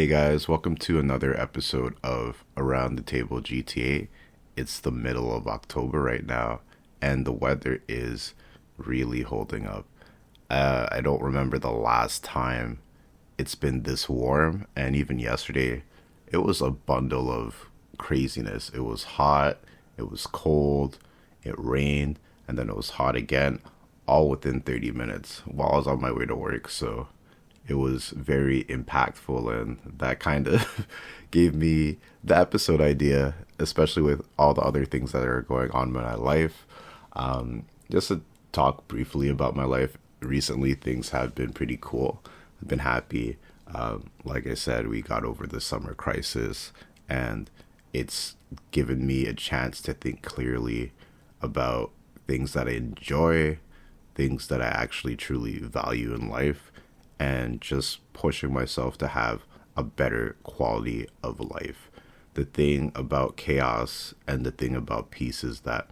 Hey guys, welcome to another episode of Around the Table GTA. It's the middle of October right now, and the weather is really holding up. I don't remember the last time it's been this warm, and even yesterday, it was a bundle of craziness. It was hot, it was cold, it rained, and then it was hot again, all within 30 minutes while I was on my way to work. So it was very impactful, and that kind of gave me the episode idea, especially with all the other things that are going on in my life. Just to talk briefly about my life recently, things have been pretty cool. I've been happy. Like I said, we got over the summer crisis, and it's given me a chance to think clearly about things that I enjoy, things that I actually truly value in life, and just pushing myself to have a better quality of life. The thing about chaos and the thing about peace is that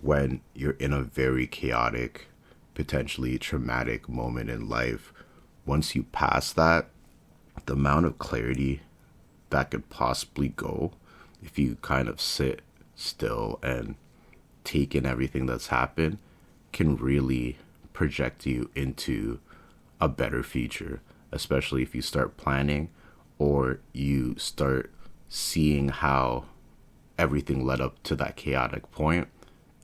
when you're in a very chaotic, potentially traumatic moment in life, once you pass that, the amount of clarity that could possibly go if you kind of sit still and take in everything that's happened can really project you into a better future, especially if you start planning or you start seeing how everything led up to that chaotic point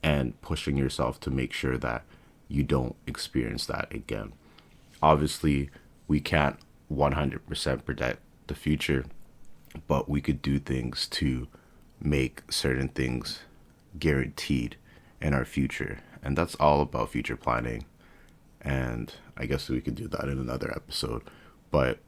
and pushing yourself to make sure that you don't experience that again. Obviously, we can't 100% predict the future, but we could do things to make certain things guaranteed in our future. And that's all about future planning. And I guess we could do that in another episode. But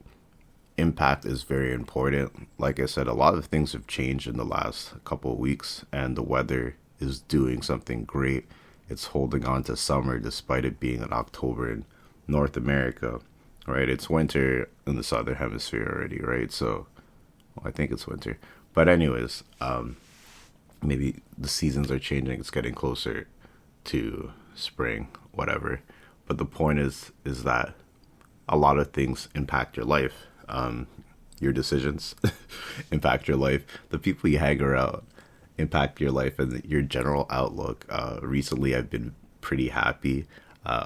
impact is very important. Like I said, a lot of things have changed in the last couple of weeks, and the weather is doing something great. It's holding on to summer despite it being in October in North America, right? It's winter in the southern hemisphere already, right? So well, I think it's winter. But anyways, maybe the seasons are changing. It's getting closer to spring, whatever. But the point is that a lot of things impact your life. Your decisions impact your life. The people you hang around impact your life and your general outlook. Recently, I've been pretty happy.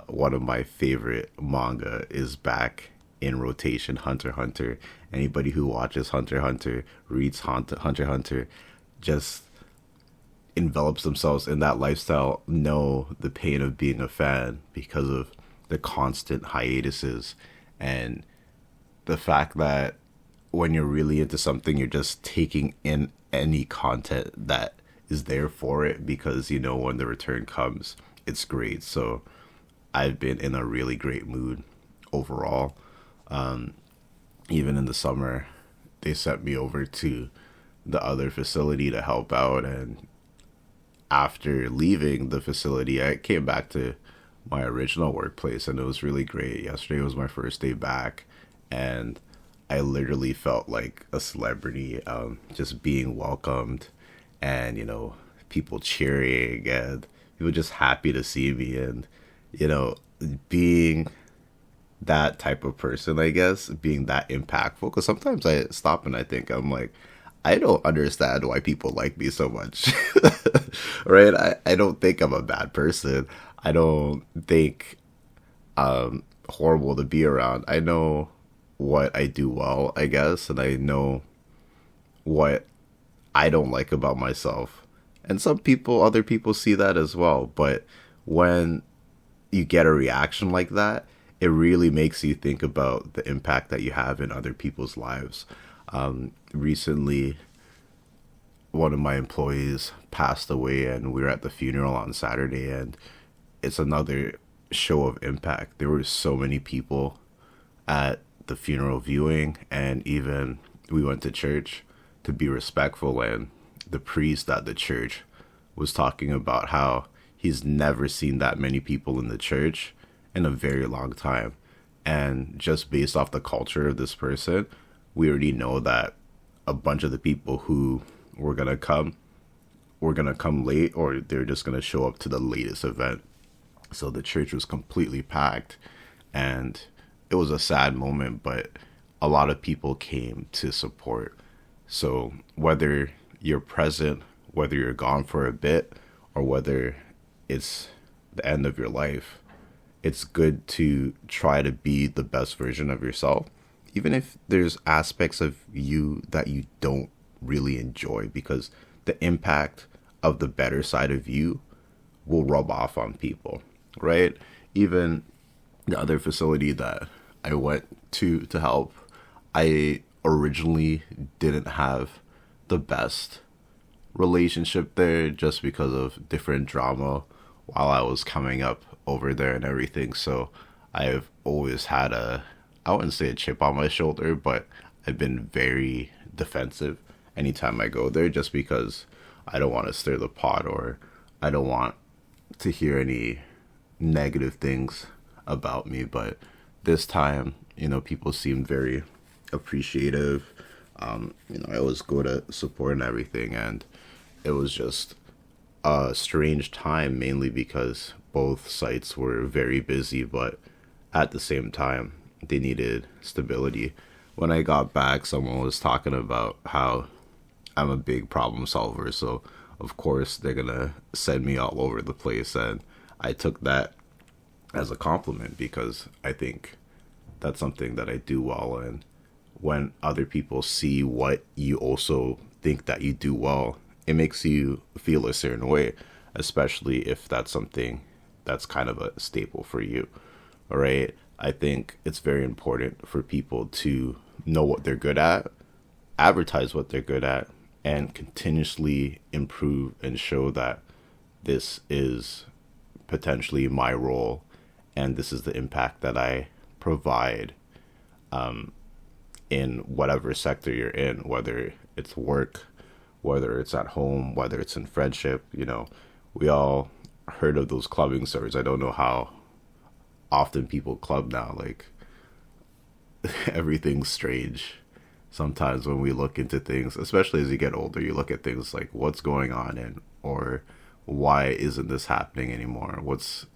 One of my favorite manga is back in rotation, Hunter x Hunter. Anybody who watches Hunter x Hunter, reads Hunter x Hunter, just envelops themselves in that lifestyle, know the pain of being a fan because of the constant hiatuses and the fact that when you're really into something, you're just taking in any content that is there for it because you know when the return comes, it's great. So I've been in a really great mood overall. Even in the summer, they sent me over to the other facility to help out, and after leaving the facility, I came back to my original workplace, and it was really great. Yesterday was my first day back, and I literally felt like a celebrity, just being welcomed, and people cheering, and people just happy to see me, and you know, being that type of person, I guess, being that impactful. Because sometimes I stop and I think, I'm like, I don't understand why people like me so much. Right? I don't think I'm a bad person. I don't think I'm horrible to be around. I know what I do well, I guess, and I know what I don't like about myself. And other people see that as well. But when you get a reaction like that, it really makes you think about the impact that you have in other people's lives. Recently, one of my employees passed away, and we were at the funeral on Saturday, and it's another show of impact. There were so many people at the funeral viewing, and even we went to church to be respectful, and the priest at the church was talking about how he's never seen that many people in the church in a very long time. And just based off the culture of this person, we already know that a bunch of the people who were gonna come late, or they're just gonna show up to the latest event. So the church was completely packed, and it was a sad moment, but a lot of people came to support. So whether you're present, whether you're gone for a bit, or whether it's the end of your life, it's good to try to be the best version of yourself, even if there's aspects of you that you don't really enjoy, because the impact of the better side of you will rub off on people, right? Even the other facility that I went to help, I originally didn't have the best relationship there just because of different drama while I was coming up over there and everything. So I've always had I wouldn't say a chip on my shoulder, but I've been very defensive anytime I go there just because I don't want to stir the pot, or I don't want to hear any negative things about me. But this time, people seemed very appreciative. I always go to support and everything, and it was just a strange time, mainly because both sites were very busy, but at the same time, they needed stability. When I got back, someone was talking about how I'm a big problem solver, so of course they're gonna send me all over the place, and I took that as a compliment because I think that's something that I do well. And when other people see what you also think that you do well, it makes you feel a certain way, especially if that's something that's kind of a staple for you. All right. I think it's very important for people to know what they're good at, advertise what they're good at, and continuously improve and show that this is potentially my role and this is the impact that I provide in whatever sector you're in, whether it's work, whether it's at home, whether it's in friendship. We all heard of those clubbing stories. I don't know how often people club now. Like, everything's strange. Sometimes when we look into things, especially as you get older, you look at things like what's going on, and or why isn't this happening anymore? What's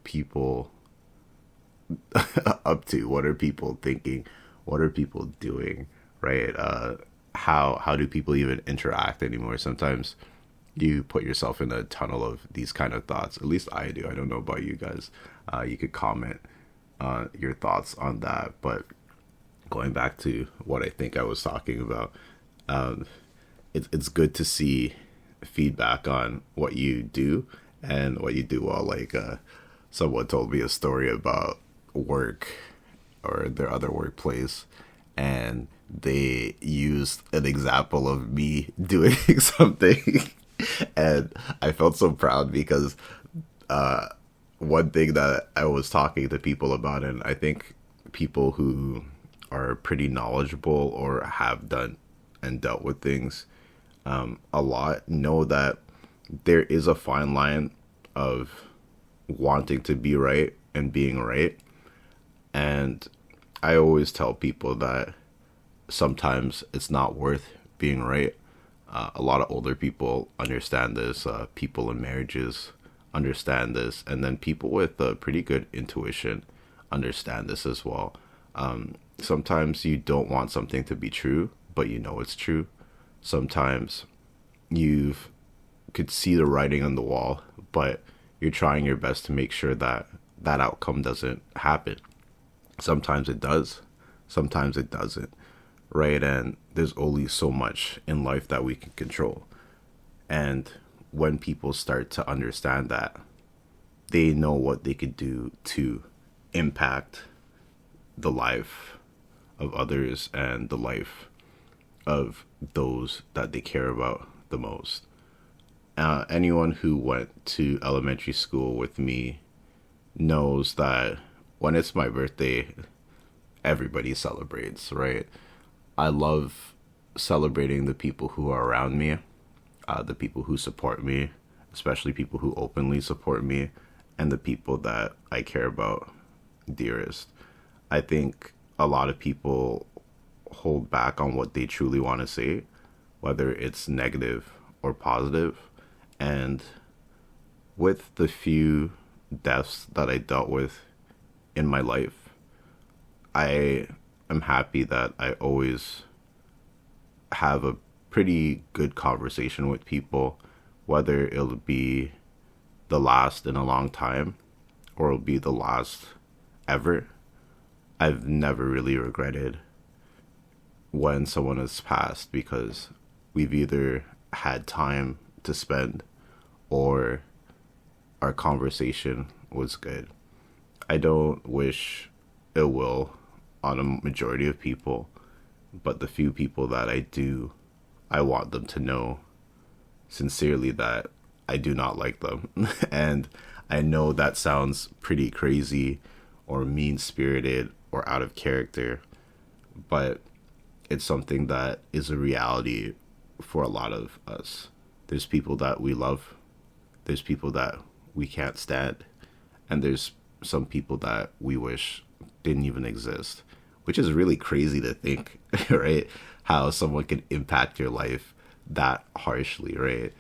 people up to? What are people thinking? What are people doing? Right? How do people even interact anymore? Sometimes you put yourself in a tunnel of these kind of thoughts. At least I do. I don't know about you guys. You could comment your thoughts on that. But going back to what I think I was talking about, it's good to see feedback on what you do and what you do well. Like, someone told me a story about work or their other workplace, and they used an example of me doing something, and I felt so proud because one thing that I was talking to people about, and I think people who are pretty knowledgeable or have done and dealt with things a lot know that there is a fine line of wanting to be right and being right. And I always tell people that sometimes it's not worth being right. A lot of older people understand this. People in marriages understand this. And then people with pretty good intuition understand this as well. Sometimes you don't want something to be true, but you know it's true. Sometimes you could see the writing on the wall, but you're trying your best to make sure that that outcome doesn't happen. Sometimes it does, sometimes it doesn't, right? And there's only so much in life that we can control. And when people start to understand that, they know what they could do to impact the life of others and the life of those that they care about the most. Anyone who went to elementary school with me knows that when it's my birthday, everybody celebrates, right? I love celebrating the people who are around me, the people who support me, especially people who openly support me, and the people that I care about dearest. I think a lot of people hold back on what they truly want to say, whether it's negative or positive. And with the few deaths that I dealt with in my life, I am happy that I always have a pretty good conversation with people, whether it'll be the last in a long time or it'll be the last ever. I've never really regretted when someone has passed because we've either had time to spend or our conversation was good. I don't wish ill will on a majority of people, but the few people that I do, I want them to know sincerely that I do not like them. And I know that sounds pretty crazy or mean spirited or out of character, but it's something that is a reality for a lot of us. There's people that we love, there's people that we can't stand, and there's some people that we wish didn't even exist, which is really crazy to think, right? How someone can impact your life that harshly, right?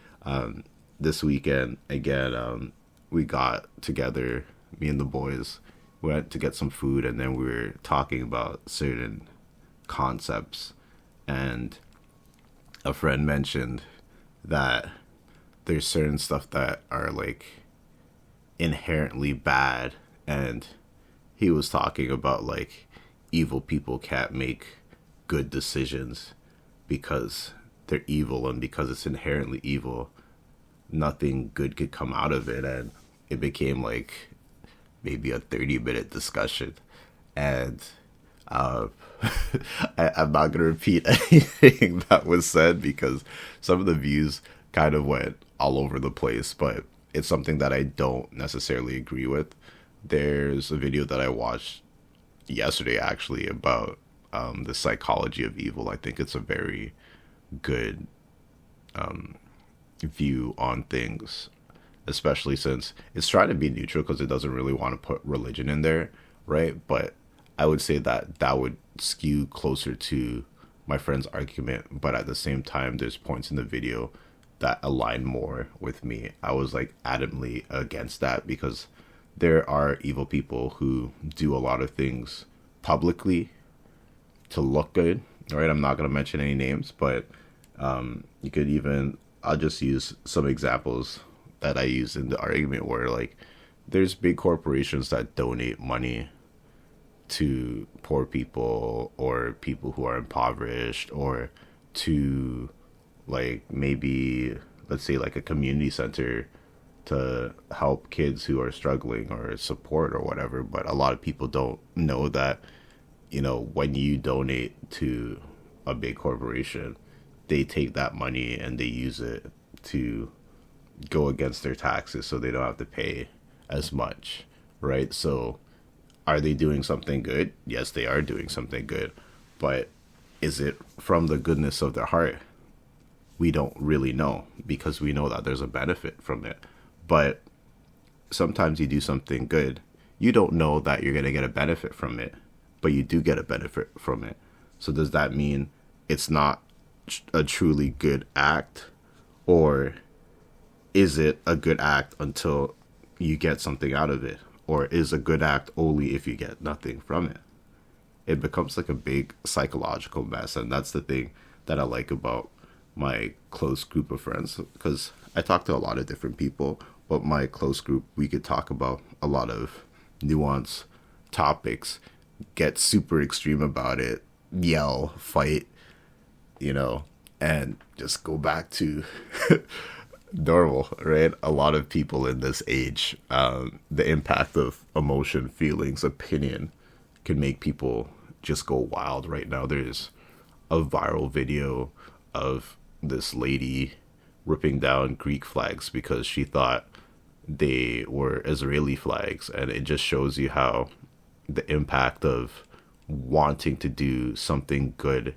This weekend, again, we got together, me and the boys, went to get some food, and then we were talking about certain concepts. And a friend mentioned that there's certain stuff that are like inherently bad, and he was talking about like evil people can't make good decisions because they're evil, and because it's inherently evil nothing good could come out of it. And it became like maybe a 30-minute discussion, and uh, I'm not going to repeat anything that was said because some of the views kind of went all over the place, but it's something that I don't necessarily agree with. There's a video that I watched yesterday actually about the psychology of evil. I think it's a very good view on things, especially since it's trying to be neutral because it doesn't really want to put religion in there, right? But I would say that that would skew closer to my friend's argument, but at the same time, there's points in the video that align more with me. I was like adamantly against that because there are evil people who do a lot of things publicly to look good, right? I'm not going to mention any names, but you could even, I'll just use some examples that I use in the argument where like there's big corporations that donate money to poor people or people who are impoverished, or to like maybe let's say like a community center to help kids who are struggling or support or whatever. But a lot of people don't know that, you know, when you donate to a big corporation, they take that money and they use it to go against their taxes so they don't have to pay as much, right? So are they doing something good? Yes, they are doing something good. But is it from the goodness of their heart? We don't really know, because we know that there's a benefit from it. But sometimes you do something good, you don't know that you're going to get a benefit from it, but you do get a benefit from it. So does that mean it's not a truly good act? Or is it a good act until you get something out of it? Or is a good act only if you get nothing from it? It becomes like a big psychological mess. And that's the thing that I like about my close group of friends, because I talk to a lot of different people, but my close group, we could talk about a lot of nuanced topics, get super extreme about it, yell, fight, you know, and just go back to normal, right? A lot of people in this age, the impact of emotion, feelings, opinion can make people just go wild. Right now, there's a viral video of this lady ripping down Greek flags because she thought they were Israeli flags. And it just shows you how the impact of wanting to do something good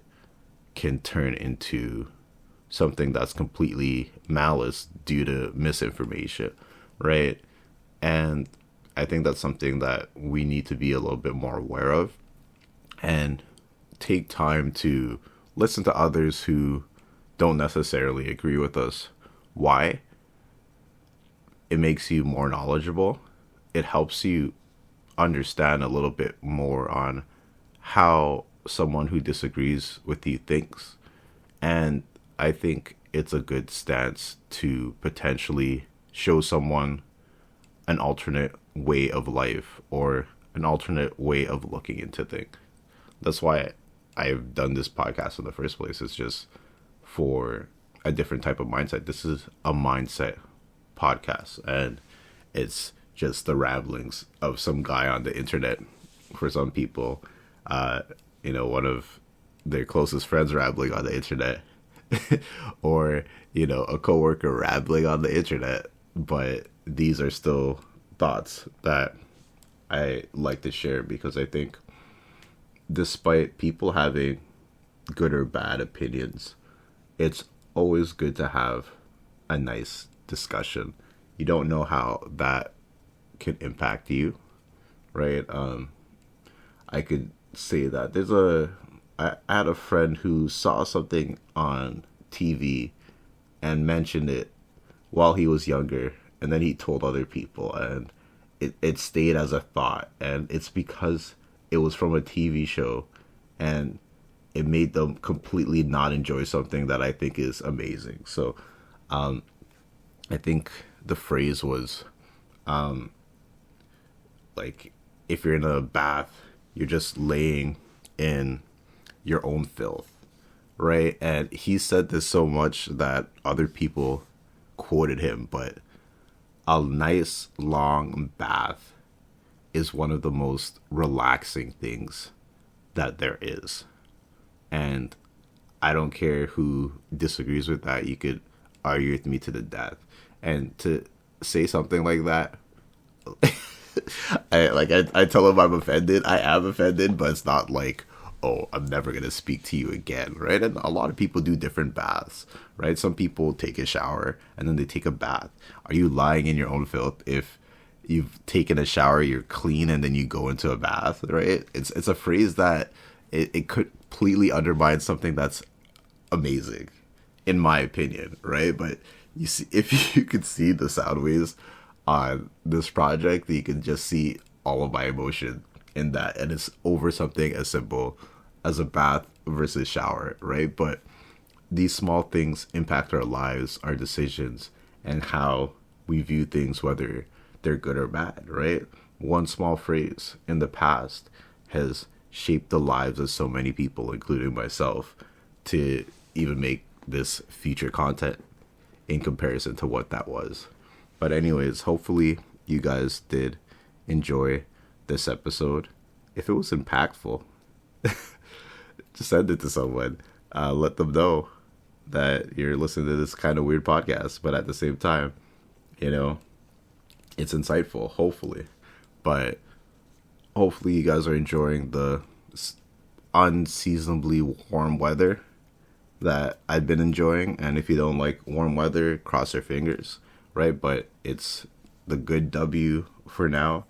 can turn into something that's completely malice due to misinformation, right? And I think that's something that we need to be a little bit more aware of and take time to listen to others who don't necessarily agree with us. Why? It makes you more knowledgeable. It helps you understand a little bit more on how someone who disagrees with you thinks. And I think it's a good stance to potentially show someone an alternate way of life or an alternate way of looking into things. That's why I've done this podcast in the first place. It's just for a different type of mindset. This is a mindset podcast, and it's just the ramblings of some guy on the internet. For some people, one of their closest friends rambling on the internet, or a coworker rambling on the internet. But these are still thoughts that I like to share, because I think despite people having good or bad opinions, it's always good to have a nice discussion. You don't know how that can impact you, right? I could say that I had a friend who saw something on TV and mentioned it while he was younger, and then he told other people, and it stayed as a thought, and it's because it was from a TV show, and it made them completely not enjoy something that I think is amazing. So I think the phrase was, like, if you're in a bath, you're just laying in your own filth, right? And he said this so much that other people quoted him, but a nice long bath is one of the most relaxing things that there is. And I don't care who disagrees with that. You could argue with me to the death. And to say something like that, I tell him I'm offended. I am offended, but it's not like, oh, I'm never going to speak to you again, right? And a lot of people do different baths, right? Some people take a shower and then they take a bath. Are you lying in your own filth if you've taken a shower, you're clean, and then you go into a bath, right? It's a phrase that it completely undermines something that's amazing, in my opinion, right? But you see, if you could see the sound waves on this project, you can just see all of my emotion in that, and it's over something as simple as a bath versus shower, right? But these small things impact our lives, our decisions, and how we view things, whether they're good or bad, right? One small phrase in the past has shaped the lives of so many people, including myself, to even make this future content in comparison to what that was. But anyways, hopefully you guys did enjoy this episode. If it was impactful, just send it to someone. Let them know that you're listening to this kind of weird podcast, but at the same time, it's insightful, hopefully. But hopefully you guys are enjoying the unseasonably warm weather that I've been enjoying. And if you don't like warm weather, cross your fingers, right? But it's the good W for now,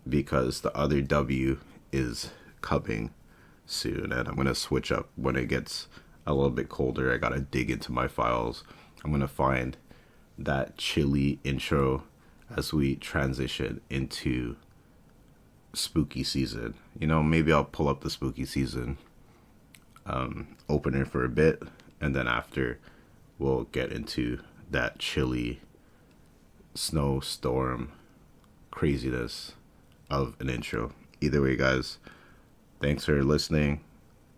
because the other W is coming soon, and I'm going to switch up when it gets a little bit colder. I got to dig into my files. I'm going to find that chilly intro as we transition into spooky season. Maybe I'll pull up the spooky season opener for a bit, and then after we'll get into that chilly snowstorm craziness of an intro. Either way, guys, thanks for listening.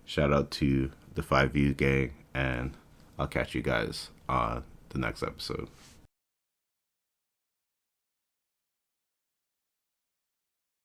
Shout out to the 5 Views gang, and I'll catch you guys on the next episode.